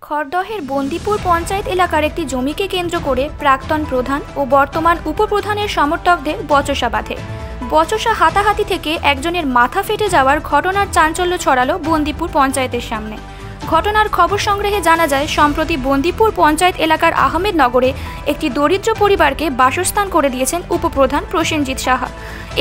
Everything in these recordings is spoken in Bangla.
খড়দহের বন্দিপুর পঞ্চায়েত এলাকার একটি জমিকে কেন্দ্র করে প্রাক্তন প্রধান ও বর্তমান উপপ্রধানের সমর্থকদের বচসা বাঁধে। বচসা হাতাহাতি থেকে একজনের মাথা ফেটে যাওয়ার ঘটনার চাঞ্চল্য ছড়ালো বন্দিপুর পঞ্চায়েতের সামনে। ঘটনার খবর সংগ্রহে জানা যায়, সম্প্রতি বন্দিপুর পঞ্চায়েত এলাকার আহমেদনগরে একটি দরিদ্র পরিবারকে বাসস্থান করে দিয়েছেন উপপ্রধান প্রসেনজিৎ সাহা।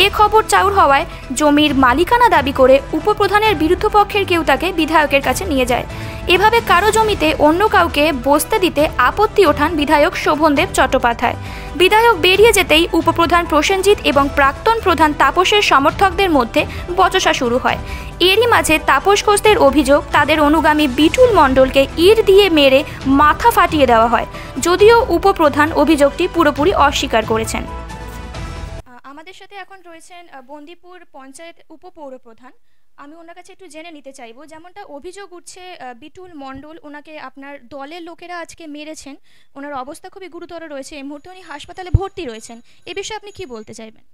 এ খবর চাউর হওয়ায় জমির মালিকানা দাবি করে উপপ্রধানের বিরুদ্ধপক্ষের কেউ তাকে বিধায়কের কাছে নিয়ে যায়। এভাবে কারো জমিতে অন্য কাউকে বসতে দিতে আপত্তি ওঠান বিধায়ক শোভনদেব চট্টোপাধ্যায়। বিধায়ক বেরিয়ে যেতেই উপপ্রধান প্রসেনজিৎ এবং প্রাক্তন প্রধান তাপসের সমর্থকদের মধ্যে বচসা শুরু হয়। এরই মাঝে তাপস ঘোষদের অভিযোগ, তাদের অনুগামী বিটুল মণ্ডলকে ইট দিয়ে মেরে মাথা ফাটিয়ে দেওয়া হয়, যদিও উপপ্রধান অভিযোগটি পুরোপুরি অস্বীকার করেছেন। আমাদের সাথে এখন রয়েছেন বন্দিপুর পঞ্চায়েত উপপৌরপ্রধান। আমি ওনার কাছে একটু জেনে নিতে চাইবো, যেমনটা অভিযোগ উঠছে বিটুল মণ্ডল, ওনাকে আপনার দলের লোকেরা আজকে মেরেছেন, ওনার অবস্থা খুবই গুরুতর রয়েছে, এই মুহূর্তে উনি হাসপাতালে ভর্তি রয়েছেন। এ বিষয়ে আপনি কি বলতে চাইবেন?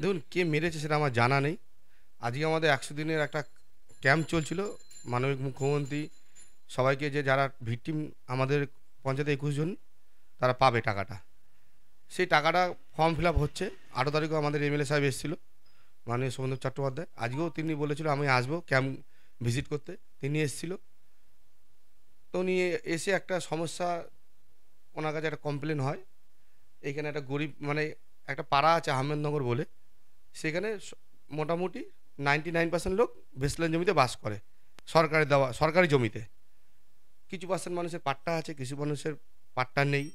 দেখুন, কে মেরেছে সেটা আমার জানা নেই। আজকে আমাদের 100 দিনের একটা ক্যাম্প চলছিল, মাননীয় মুখ্যমন্ত্রী সবাইকে, যে যারা ভিকটিম আমাদের পঞ্চায়েতে 21 জন তারা পাবে টাকাটা, সেই টাকাটা ফর্ম ফিল আপ হচ্ছে। 8 তারিখও আমাদের এমএলএ সাহেব এসেছিলো, মাননীয় শোভনদেব চট্টোপাধ্যায়। আজকেও তিনি বলেছিল আমি আসবো ক্যাম্প ভিজিট করতে, তিনি এসেছিল। তো উনি এসে একটা সমস্যা, ওনার কাছে একটা কমপ্লেন হয়। এখানে একটা গরিব, মানে একটা পাড়া আছে আহমেদনগর বলে, সেখানে মোটামুটি 99% লোক বেসলাইন জমিতে বাস করে, সরকারের দেওয়া সরকারি জমিতে। কিছু পার্সেন্ট মানুষের পাট্টা আছে, কিছু মানুষের পাট্টা নেই।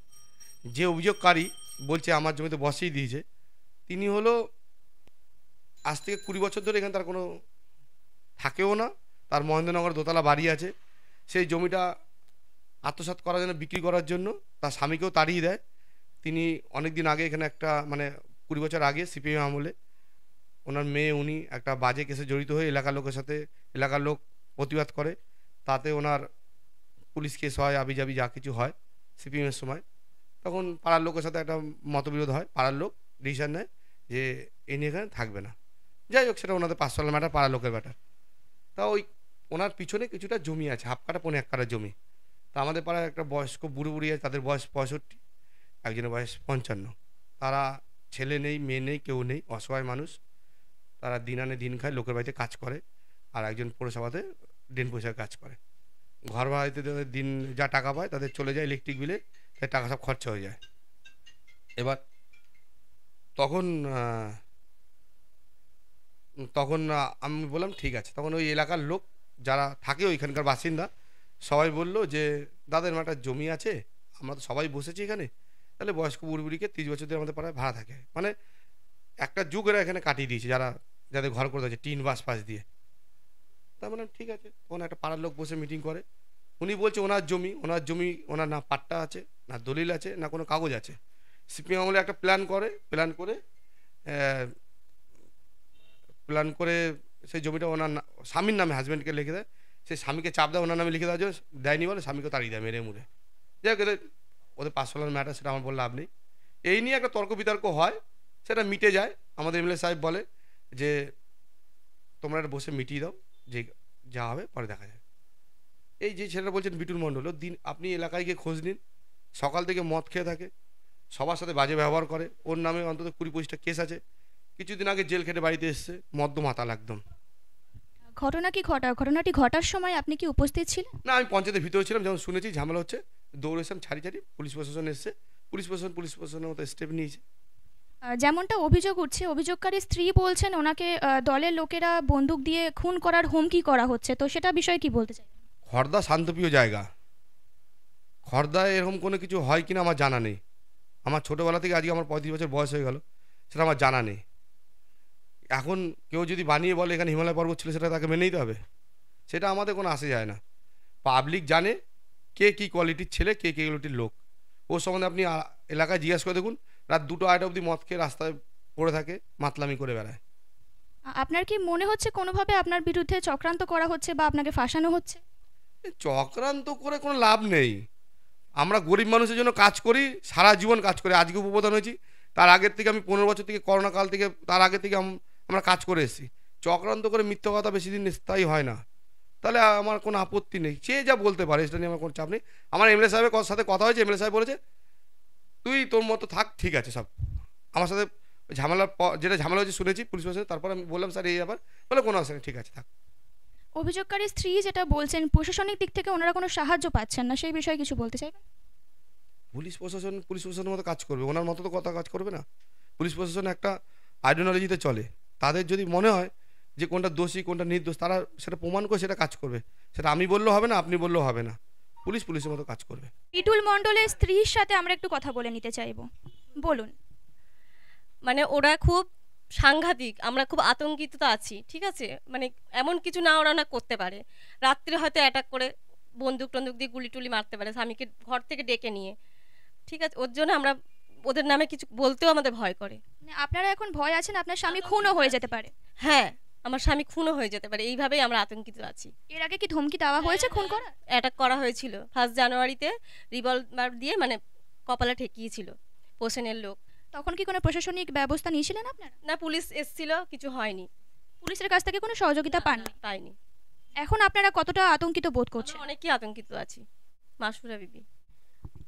যে অভিযোগকারী বলছে আমার জমিতে বসিয়ে দিয়েছে, তিনি হলো আজ থেকে 20 বছর ধরে এখানে তার কোনো থাকেও না। তার মহেন্দ্রনগর দোতলা বাড়ি আছে, সেই জমিটা আত্মসাৎ করার জন্য, বিক্রি করার জন্য তার স্বামীকেও তাড়িয়ে দেয়। তিনি অনেক দিন আগে এখানে একটা, মানে 20 বছর আগে সিপিএম আমলে ওনার মেয়ে, উনি একটা বাজে কেসে জড়িত হয়ে এলাকার লোকের সাথে, এলাকার লোক প্রতিবাদ করে, তাতে ওনার পুলিশ কেস হয়, আবিজাবি যা কিছু হয় সিপিএমের সময়। তখন পাড়ার লোকের সাথে একটা মতবিরোধ হয়, পাড়ার লোক ডিসিশন নেয় যে এ নিয়ে এখানে থাকবে না। যাই হোক, সেটা ওনাদের পার্সোনাল ম্যাটার, পাড়ার লোকের ম্যাটার। তা ওই ওনার পিছনে কিছুটা জমি আছে, হাফ কাটা 1.5 কাটা জমি। তা আমাদের পাড়ায় একটা বয়স্ক বুড়ো বুড়ি আছে, তাদের বয়স 65, একজনের বয়স 55। তারা ছেলে নেই, মেয়ে নেই, কেউ নেই, অসহায় মানুষ। তারা দিন আনে দিন খায়, লোকের বাড়িতে কাজ করে, আর একজন পৌরসভাতে ড্রেন পয়সার কাজ করে। ঘর ভাড়াতে তাদের দিন যা টাকা পায় তাদের চলে যায় ইলেকট্রিক বিলে, তাই টাকা সব খরচা হয়ে যায়। এবার তখন তখন আমি বললাম ঠিক আছে। তখন ওই এলাকার লোক যারা থাকে, ওইখানকার বাসিন্দা, সবাই বললো যে দাদা এরকম একটা জমি আছে, আমরা তো সবাই বসেছি এখানে, তাহলে বয়স্ক বুড়িকে 30 বছর ধরে আমাদের পাড়ায় ভাড়া থাকে, মানে একটা যুগ এরা এখানে কাটিয়ে দিয়েছে, যারা যাদের ঘর করে দিয়েছে টিন বাস পাশ দিয়ে। তা বললাম ঠিক আছে। তখন একটা পাড়ার লোক বসে মিটিং করে, উনি বলছে ওনার জমি, ওনার না পাট্টা আছে, না দলিল আছে, না কোনো কাগজ আছে। সিপিএম আমলে একটা প্ল্যান করে সেই জমিটা ওনার স্বামীর নামে, হাজব্যান্ডকে লিখে দেয়। সেই স্বামীকে চাপ দেয় ওনার নামে লিখে দেওয়ার জন্য, দেয়নি বলে স্বামীকে তাড়িয়ে দেয় মেরে মুড়ে। যাই হোক, ওদের পার্সোনাল ম্যাটার, সেটা আমার বললে লাভ নেই। এই নিয়ে একটা তর্ক বিতর্ক হয়, সেটা মিটে যায়। আমাদের এমএলএ সাহেব বলে যে তোমরা একটা বসে মিটিয়ে দাও, যে যা হবে পরে দেখা যাবে। এই যে ছেলেটা বলছেন বিটুল মণ্ডল, দিন আপনি এলাকায় গিয়ে খোঁজ নিন, সকাল থেকে মদ খেয়ে থাকে, সবার সাথে বাজে ব্যবহার করে, ওর নামে অন্তত 20-25টা কেস আছে। কিছুদিন আগে জেল খেটে বাড়িতে এসছে, মদ্য মাতাল একদম। ঘটনাটি ঘটার সময় আপনি কি উপস্থিত ছিলেন? না, আমি পঞ্চায়েতের ভিতরে ছিলাম, যখন শুনেছি ঝামেলা হচ্ছে দৌড়েছিলাম ছাড়ি, পুলিশ প্রশাসন এসছে, পুলিশ প্রশাসনের মতো স্টেপ নিয়েছে। যেমনটা অভিযোগ উঠছে, অভিযোগকারী স্ত্রী বলছেন ওনাকে দলের লোকেরা বন্দুক দিয়ে খুন করার হুমকি করা হচ্ছে, তো সেটা বিষয়ে কি বলতে চাই? খড়দা শান্তপ্রিয় জায়গা, খড়দায় এরকম কোনো কিছু হয় কিনা আমার জানা নেই। আমার ছোটোবেলা থেকে আজকে আমার 35 বছর বয়স হয়ে গেল, সেটা আমার জানা নেই। এখন কেউ যদি বানিয়ে বলে এখানে হিমালয় পর্বত ছিল, সেটা তাকে মেনে নিতে হবে, সেটা আমাদের কোনো আসে যায় না। পাবলিক জানে কে কী কোয়ালিটির ছেলে, কে কী কোয়ালিটির লোক। ওর সম্বন্ধে আপনি এলাকায় জিজ্ঞেস করে দেখুন, রাত 2-2 অবধি মদ খেয়ে রাস্তায় পড়ে থাকে, মাতলামি করে বেড়ায়। আপনার কি মনে হচ্ছে কোনোভাবে আপনার বিরুদ্ধে চক্রান্ত করা হচ্ছে বা আপনাকে ফাঁসানো হচ্ছে? চক্রান্ত করে কোনো লাভ নেই। আমরা গরিব মানুষের জন্য কাজ করি, সারা জীবন কাজ করি। আজকে উপপ্রধান হয়েছি, তার আগের থেকে আমি 15 বছর থেকে, করোনা কাল থেকে, তার আগে থেকে আমরা কাজ করে এসেছি। চক্রান্ত করে মিথ্যা কথা বেশি দিন স্থায়ী হয় না। তাহলে আমার কোনো আপত্তি নেই, সে যা বলতে পারে সেটা নিয়ে আমার কোনো চাপ নেই। আমার এমএলএ সাহেবের সাথে কথা হয়েছে, এমএলএ সাহেব বলেছে তুই তোর মতো থাক, ঠিক আছে সব। আমার সাথে ঝামেলার যেটা ঝামেলা হয়েছে শুনেছি পুলিশ প্রশাসন, তারপর আমি বললাম স্যার এই ব্যাপার, বলে কোনো অসুবিধা নেই, ঠিক আছে থাক। অভিযোগকারী স্ত্রী যেটা বলছেন প্রশাসনিক দিক থেকে ওনারা কোনো সাহায্য পাচ্ছেন না, সেই বিষয়ে কিছু বলতে চাইবেন? পুলিশ প্রশাসনের মতো কাজ করবে, ওনার মতো তো কথা কাজ করবে না। পুলিশ প্রশাসন একটা আইডিওলজিতে চলে, তাদের যদি মনে হয় যে কোনটা দোষী কোনটা নির্দোষ, তারা সেটা প্রমাণ করে সেটা কাজ করবে। সেটা আমি বললেও হবে না, আপনি বললেও হবে না, পুলিশের মতো কাজ করবে। বিটুল মণ্ডলের স্ত্রীর সাথে আমরা একটু কথা বলে নিতে চাইবো, বলুন। মানে ওরা খুব সাংঘাতিক, আমরা খুব আতঙ্কিত তো আছি, ঠিক আছে? মানে এমন কিছু না ওরা না করতে পারে, রাত্রে হয়তো অ্যাটাক করে বন্দুক টন্দুক দিয়ে গুলি টুলি মারতে পারে স্বামীকে ঘর থেকে ডেকে নিয়ে, ঠিক আছে? ওর জন্য আমরা ওদের নামে কিছু বলতেও আমাদের ভয় করে। মানে আপনারা এখন ভয় আছেন আপনার স্বামী খুনও হয়ে যেতে পারে? হ্যাঁ, আমার স্বামী খুনও হয়ে যেতে পারে, এইভাবেই আমরা আতঙ্কিত আছি। এর আগে কি ধমকি দেওয়া হয়েছে খুন করা? অ্যাটাক করা হয়েছিল 1 জানুয়ারিতে, রিভলভার দিয়ে মানে কপালে ঠেকিয়েছিল পোষণের লোক। তখন কি কোনো প্রশাসনিক ব্যবস্থা নিয়েছিলেন আপনারা? না, পুলিশ এসেছিল, কিছু হয়নি। পুলিশের কাছ থেকে কোনো সহযোগিতা পাননি? পাইনি। এখন আপনারা কতটা আতঙ্কিত বোধ করছেন? আমরা অনেকই আতঙ্কিত আছি। মাসুরা বিবি,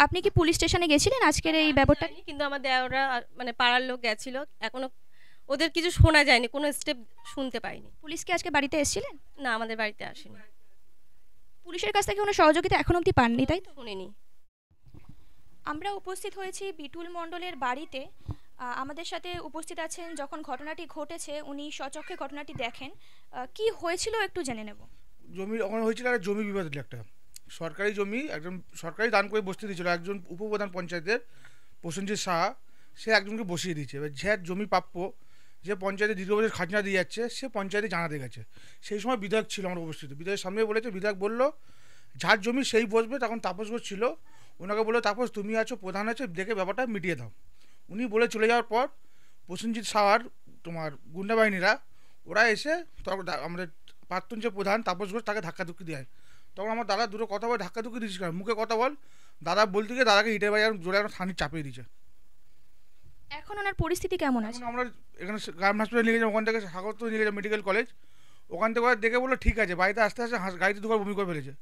আপনি কি পুলিশ স্টেশনে গেছিলেন আজকের এই ব্যাপারটা? যাইনি, কিন্তু আমার দেওরা মানে পাড়ার লোক গেছিল, এখনো ওদের কিছু শোনা যায়নি, কোনো স্টেপ শুনতে পাইনি। পুলিশ কি আজকে বাড়িতে এসেছিলেন? না, আমাদের বাড়িতে আসেনি। পুলিশের কাছ থেকে কোনো সহযোগিতা এখনো অবধি পাননি, তাই তো? শুনিনি। আমরা উপস্থিত হয়েছি বিটুল মণ্ডলের বাড়িতে। আমাদের সাথে উপস্থিত আছেন, যখন ঘটনাটি ঘটেছে উনি স্বচক্ষে ঘটনাটি দেখেন। কি হয়েছিল একটু জেনে নেব। জমি ওখানে হয়েছিল, একটা জমি বিবাদ হলো, একটা সরকারি জমি একজন সরকারি দান করে বসতে দিয়েছিল একজন উপপ্রধান পঞ্চায়েতের প্রসেনজিৎ সাহা, সে একজনকে বসিয়ে দিয়েছে। এবার যে জমি প্রাপ্য, যে পঞ্চায়েতে দীর্ঘ বছর খাজনা দিয়ে যাচ্ছে, সে পঞ্চায়েতে জানাতে গেছে। সেই সময় বিধায়ক ছিল আমরা উপস্থিত, বিধায়কের সামনে বলেছে, বিধায়ক বলল যার জমি সেই বসবে। তখন তাপস ঘোষ ছিল, ওনাকে বললো তাপস তুমি আছো, প্রধান আছে, দেখে ব্যাপারটা মিটিয়ে দাও। উনি বলে চলে যাওয়ার পর প্রসেনজিৎ সাহার তোমার গুন্ডা বাহিনীরা ওরা এসে তখন আমাদের প্রাক্তন যে প্রধান তাপস ঘোষ তাকে ধাক্কাধুক্কি দেয়। তখন আমার দাদা দুটো কথা বলে, ধাক্কাধুক্কি দিচ্ছিস কেন, মুখে কথা বল। দাদা বলতে গিয়ে দাদাকে ইটের বাজার জোরে একটা থানি চাপিয়ে দিয়েছে। এখন ওনার পরিস্থিতি কেমন আছে? আমরা এখানে গ্রাম হাসপাতালে নিয়ে গেলাম, ওখান থেকে সাগরতো নিয়ে গেলাম মেডিকেল কলেজ। ওখান থেকে ওরা দেখে বললো ঠিক আছে। বাড়িতে আস্তে আস্তে গাড়িতে দুবার বমি করে ফেলেছে,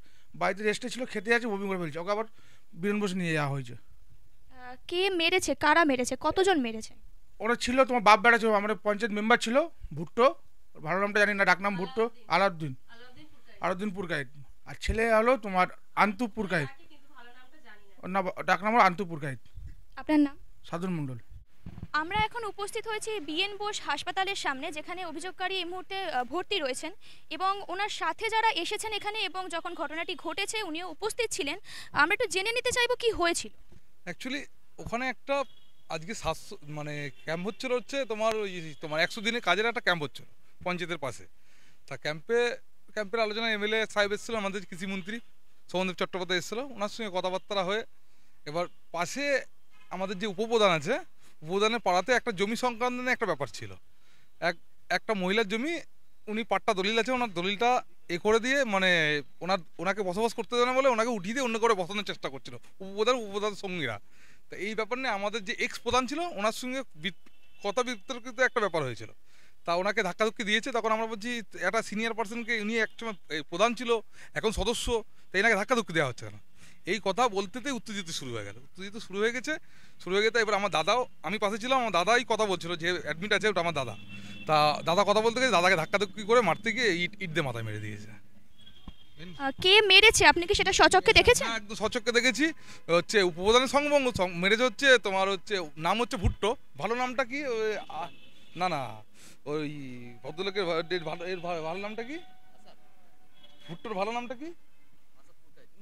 বাড়িতে রেস্টে ছিল, খেতে যাচ্ছে, বমি করে ফেলেছে। ওকে আবার বীরেন বসে নিয়ে যাওয়া হয়েছে। কে মেরেছে, কারা মেরেছে, কতজন মেরেছে? ওরা ছিল তোমার বাপ বেড়া ছিল, আমাদের পঞ্চায়েত মেম্বার ছিল ভুট্টো, ভালো নামটা জানি না, ডাকনাম ভুট্টো, আলাউদ্দিন পুরকায়েত। আর ছেলে হলো তোমার আন্তু পুরকায়েত, ওর নাম ডাকনাম হলো আন্তু পুরকায়েত। আপনার নাম? সাধন মণ্ডল। আমরা এখন উপস্থিত হয়েছি বিএন বোস হাসপাতালের সামনে, যেখানে অভিযোগকারী এই মুহূর্তে ভর্তি রয়েছেন এবং ওনার সাথে যারা এসেছেন এখানে এবং যখন ঘটনাটি ঘটেছে উনিও উপস্থিত ছিলেন। আমরা একটু জেনে নিতে চাইবো কি হয়েছিল। অ্যাকচুয়ালি ওখানে একটা আজকে স্বাস্থ্য মানে ক্যাম্প হচ্ছিল, তোমার ওই তোমার 100 দিনের কাজের একটা ক্যাম্প হচ্ছিল পঞ্চায়েতের পাশে। তা ক্যাম্পের আলোচনা এমএলএ সাহেব এসেছিলো, আমাদের কৃষিমন্ত্রী শোভনদেব চট্টোপাধ্যায় এসেছিলো, ওনার সঙ্গে কথাবার্তা হয়ে এবার পাশে আমাদের যে উপপ্রধান আছে, উপপ্রধানের পাড়াতে একটা জমি সংক্রান্ত নিয়ে একটা ব্যাপার ছিল। একটা মহিলার জমি, উনি পাট্টা দলিল আছে, ওনার দলিলটা করে দিয়ে মানে ওনাকে বসবাস করতে দেয় না বলে ওনাকে উঠিয়ে দিয়ে অন্য করে বসানোর চেষ্টা করছিল উপপ্রধান সঙ্গীরা। তো এই ব্যাপার নিয়ে আমাদের যে এক্স প্রধান ছিল ওনার সঙ্গে কথা বিতর্কিত একটা ব্যাপার হয়েছিল। তা ওনাকে ধাক্কাধুক্কি দিয়েছে। তখন আমরা বলছি একটা সিনিয়র পার্সনকে, উনি একসময় প্রধান ছিল, এখন সদস্য, তাই এনাকে ধাক্কাধুক্কি দেওয়া হচ্ছে কেন, এই কথা বলতেই উত্তেজিত শুরু হয়ে গেল। উত্তেজিত শুরু হয়ে গেছে। এবার আমার দাদাও, আমি পাশে ছিলাম, আমার দাদাই কথা বলছিল, যে অ্যাডমিট আছে ওটা আমার দাদা। তা দাদা কথা বলতে গেছে, দাদাকে ধাক্কাধুক্কি করে মারতে গিয়ে ইট দিয়ে মাথায় মেরে দিয়েছে। কে মেরেছে আপনি কি সেটা সচক্ষে দেখেছেন? হ্যাঁ, একদম সচক্ষে দেখেছি। উপপ্রধানের সঙ্গভঙ্গ মেরেছে, তোমার নাম হচ্ছে ভুট্টো। ভালো নামটা কি? না ওই ভদ্রলোকের ভালো নামটা কি? ভুট্টোর ভালো নামটা কি?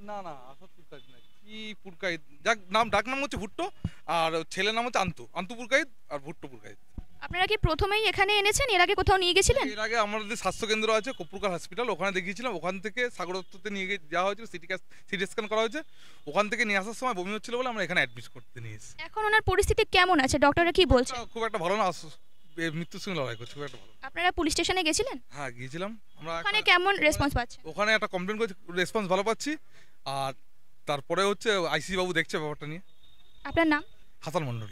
না আসাদ পুরকায়েত না, কি পুরকায়েত, যাক ডাক নাম হচ্ছে ভুট্টো, আর ছেলের নাম হচ্ছে আন্তু পুরকায়েত আর ভুট্টো পুরকায়েত। আপনারা কি প্রথমেই এখানে এনেছেন, এর আগে কোথাও নিয়ে গেছিলেন? এর আগে আমাদের স্বাস্থ্যকেন্দ্র আছে কোপরকার হসপিটাল, ওখানে দেখিয়েছিলাম। ওখান থেকে সাগর দত্ততে নিয়ে যাওয়া হয়েছিল, সিটি স্ক্যান করা হয়েছে। ওখান থেকে নিয়ে আসার সময় বমি হচ্ছিল বলে আমরা এখানে অ্যাডমিট করতে নিয়ে এসেছি। এখন ওনার পরিস্থিতি কেমন আছে, ডক্টররা কি বলছে? খুব একটা ভালো না, মৃত্যুর সঙ্গে লড়াই করছে, খুব একটা ভালো। আপনারা পুলিশ স্টেশনে গেছিলেন? হ্যাঁ, গিয়েছিলাম আমরা। ওখানে কেমন রেসপন্স পাচ্ছেন? ওখানে একটা কমপ্লেন করেছি, রেসপন্স ভালো পাচ্ছি। আর তারপরে আইসি বাবু দেখছে ব্যাপারটা নিয়ে। আপনার নাম? হাসান মণ্ডল।